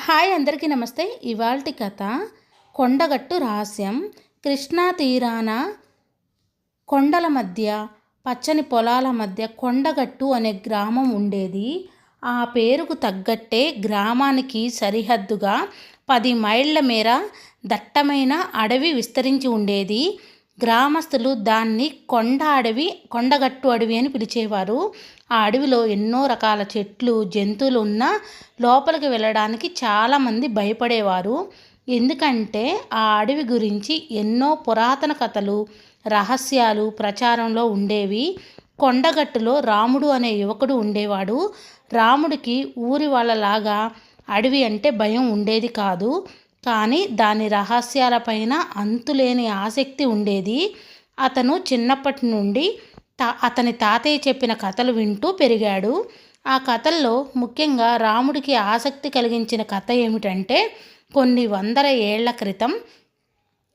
Hi అందరికీ నమస్తే. ఇవాల్టి కథ కొండగట్టు రహస్యం. కృష్ణా తీరాన కొండల మధ్య పచ్చని పొలాల మధ్య కొండగట్టు అనే గ్రామం ఉండేది. ఆ పేరుకు తగ్గట్టే గ్రామానికి సరిహద్దుగా 10 మైళ్ళ మేర దట్టమైన అడవి విస్తరించి ఉండేది. గ్రామస్తులు దాన్ని కొండగట్టు అడవి అని పిలిచేవారు. ఆ అడవిలో ఎన్నో రకాల చెట్లు, జంతువులు ఉన్నా లోపలికి వెళ్ళడానికి చాలామంది భయపడేవారు. ఎందుకంటే ఆ అడవి గురించి ఎన్నో పురాతన కథలు, రహస్యాలు ప్రచారంలో ఉండేవి. కొండగట్టులో రాముడు అనే యువకుడు ఉండేవాడు. రాముడికి ఊరి వాళ్ళలాగా అడవి అంటే భయం ఉండేది కాదు. కానీ దాని రహస్యాలపైన అంతులేని ఆసక్తి ఉండేది. అతను చిన్నప్పటి నుండి అతని తాతయ్య చెప్పిన కథలు వింటూ పెరిగాడు. ఆ కథల్లో ముఖ్యంగా రాముడికి ఆసక్తి కలిగించిన కథ ఏమిటంటే, కొన్ని వందల ఏళ్ల క్రితం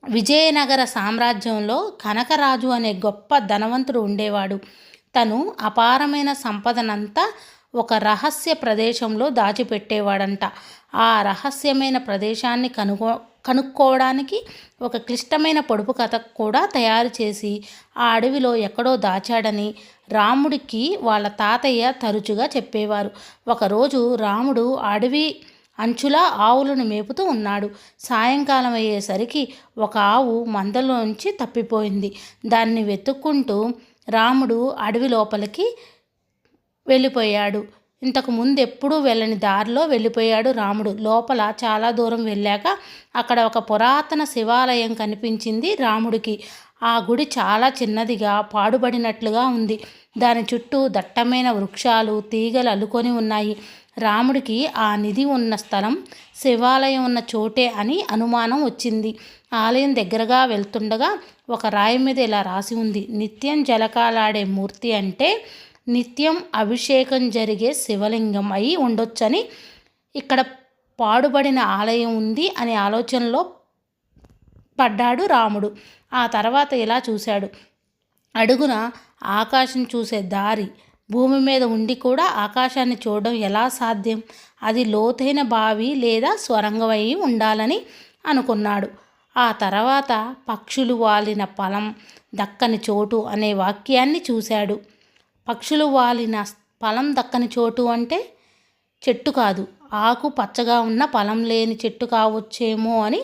విజయనగర సామ్రాజ్యంలో కనకరాజు అనే గొప్ప ధనవంతుడు ఉండేవాడు. తను అపారమైన సంపదనంతా ఒక రహస్య ప్రదేశంలో దాచిపెట్టేవాడంట. ఆ రహస్యమైన ప్రదేశాన్ని కనుక్కోవడానికి ఒక క్లిష్టమైన పొడుపు కథ కూడా తయారు చేసి ఆ అడవిలో ఎక్కడో దాచాడని రాముడికి వాళ్ళ తాతయ్య తరచుగా చెప్పేవారు. ఒకరోజు రాముడు అడవి అంచులా ఆవులను మేపుతూ ఉన్నాడు. సాయంకాలం అయ్యేసరికి ఒక ఆవు మందలోంచి తప్పిపోయింది. దాన్ని వెతుక్కుంటూ రాముడు అడవి లోపలికి వెళ్ళిపోయాడు. ఇంతకు ముందు ఎప్పుడూ వెళ్ళని దారిలో వెళ్ళిపోయాడు రాముడు. లోపల చాలా దూరం వెళ్ళాక అక్కడ ఒక పురాతన శివాలయం కనిపించింది రాముడికి. ఆ గుడి చాలా చిన్నదిగా, పాడుబడినట్లుగా ఉంది. దాని చుట్టూ దట్టమైన వృక్షాలు, తీగలు అల్లుకొని ఉన్నాయి. రాముడికి ఆ నిధి ఉన్న స్థలం శివాలయం ఉన్న చోటే అని అనుమానం వచ్చింది. ఆలయం దగ్గరగా వెళ్తుండగా ఒక రాయి మీద ఇలా రాసి ఉంది: నిత్యం జలకాలాడే మూర్తి అంటే నిత్యం అభిషేకం జరిగే శివలింగం అయి ఉండొచ్చని, ఇక్కడ పాడుబడిన ఆలయం ఉంది అనే ఆలోచనలో పడ్డాడు రాముడు. ఆ తర్వాత ఇలా చూశాడు. అడుగున ఆకాశం చూసే దారి. భూమి మీద ఉండి కూడా ఆకాశాన్ని చూడడం ఎలా సాధ్యం? అది లోతైన బావి లేదా స్వరంగం అయి ఉండాలని అనుకున్నాడు. ఆ తర్వాత పక్షులు వాలిన పొలం దక్కని చోటు అనే వాక్యాన్ని చూశాడు. పక్షులు వాలిన పొలం దక్కని చోటు అంటే చెట్టు కాదు, ఆకు పచ్చగా ఉన్న పొలం లేని చెట్టు కావచ్చేమో అని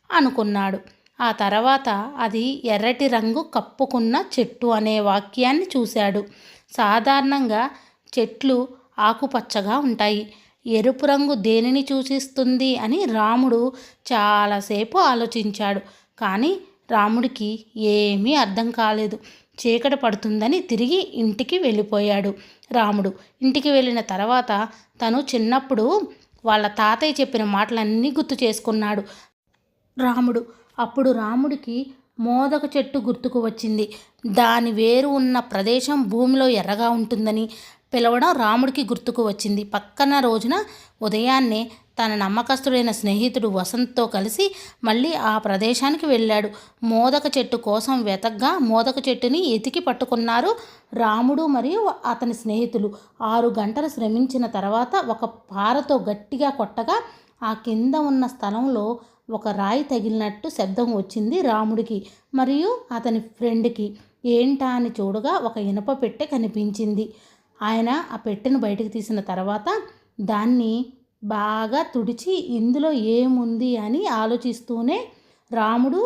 అనుకున్నాడు. ఆ తర్వాత అది ఎర్రటి రంగు కప్పుకున్న చెట్టు అనే వాక్యాన్ని చూశాడు. సాధారణంగా చెట్లు ఆకుపచ్చగా ఉంటాయి. ఎరుపు రంగు దేనిని సూచిస్తుంది అని రాముడు చాలాసేపు ఆలోచించాడు. కానీ రాముడికి ఏమీ అర్థం కాలేదు. చీకటి పడుతుందని తిరిగి ఇంటికి వెళ్ళిపోయాడు రాముడు. ఇంటికి వెళ్ళిన తర్వాత తను చిన్నప్పుడు వాళ్ళ తాతయ్య చెప్పిన మాటలన్నీ గుర్తు చేసుకున్నాడు రాముడు. అప్పుడు రాముడికి మోదక చెట్టు గుర్తుకు వచ్చింది. దాని వేరు ఉన్న ప్రదేశం భూమిలో ఎర్రగా ఉంటుందని పిలవడం రాముడికి గుర్తుకు వచ్చింది. పక్కన రోజున ఉదయాన్నే తన నమ్మకస్తుడైన స్నేహితుడు వసంత్తో కలిసి మళ్ళీ ఆ ప్రదేశానికి వెళ్ళాడు. మోదక చెట్టు కోసం వెతగ్గా మోదక చెట్టుని ఎతికి పట్టుకున్నారు రాముడు మరియు అతని స్నేహితులు. 6 గంటలు శ్రమించిన తర్వాత ఒక పారతో గట్టిగా కొట్టగా ఆ కింద ఉన్న స్థలంలో ఒక రాయి తగిలినట్టు శబ్దం వచ్చింది రాముడికి మరియు అతని ఫ్రెండ్కి. ఏంటా అని చూడగా ఒక ఇనప పెట్టె కనిపించింది. ఆయన ఆ పెట్టెను బయటకు తీసిన తర్వాత దాన్ని బాగా తుడిచి ఇందులో ఏముంది అని ఆలోచిస్తూనే రాముడు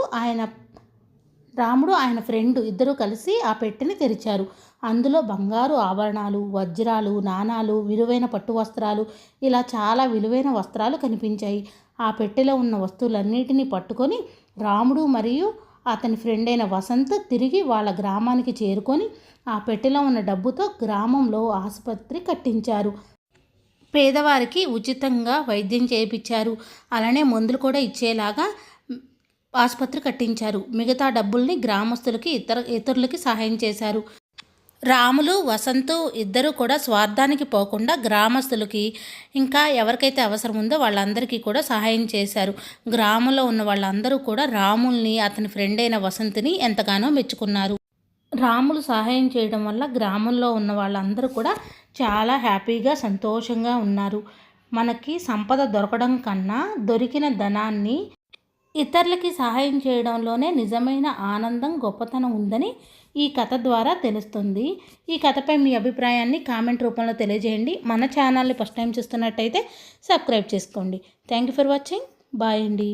ఆయన ఫ్రెండ్ ఇద్దరూ కలిసి ఆ పెట్టెని తెరిచారు. అందులో బంగారు ఆభరణాలు, వజ్రాలు, నాణాలు, విలువైన పట్టు వస్త్రాలు, ఇలా చాలా విలువైన వస్త్రాలు కనిపించాయి. ఆ పెట్టెలో ఉన్న వస్తువులన్నిటినీ పట్టుకొని రాముడు మరియు అతని ఫ్రెండ్ అయిన వసంత్ తిరిగి వాళ్ళ గ్రామానికి చేరుకొని ఆ పెట్టెలో ఉన్న డబ్బుతో గ్రామంలో ఆసుపత్రి కట్టించారు. పేదవారికి ఉచితంగా వైద్యం చేయించారు. అలానే మందులు కూడా ఇచ్చేలాగా ఆసుపత్రి కట్టించారు. మిగతా డబ్బుల్ని గ్రామస్తులకి ఇతరులకి సహాయం చేశారు. రాములు, వసంతు ఇద్దరూ కూడా స్వార్థానికి పోకుండా గ్రామస్తులకి ఇంకా ఎవరికైతే అవసరం ఉందో వాళ్ళందరికీ కూడా సహాయం చేశారు. గ్రామంలో ఉన్న వాళ్ళందరూ కూడా రాముల్ని, అతని ఫ్రెండ్ అయిన వసంతుని ఎంతగానో మెచ్చుకున్నారు. రాములు సహాయం చేయడం వల్ల గ్రామంలో ఉన్న వాళ్ళందరూ కూడా చాలా హ్యాపీగా, సంతోషంగా ఉన్నారు. మనకి సంపద దొరకడం కన్నా దొరికిన ధనాన్ని ఇతరులకి సహాయం చేయడంలోనే నిజమైన ఆనందం, గొప్పతనం ఉందని ఈ కథ ద్వారా తెలుస్తుంది. ఈ కథపై మీ అభిప్రాయాన్ని కామెంట్ రూపంలో తెలియజేయండి. మన ఛానల్ని ఫస్ట్ టైం చూస్తున్నట్టయితే సబ్స్క్రైబ్ చేసుకోండి. Thank you for watching. Bye అండి.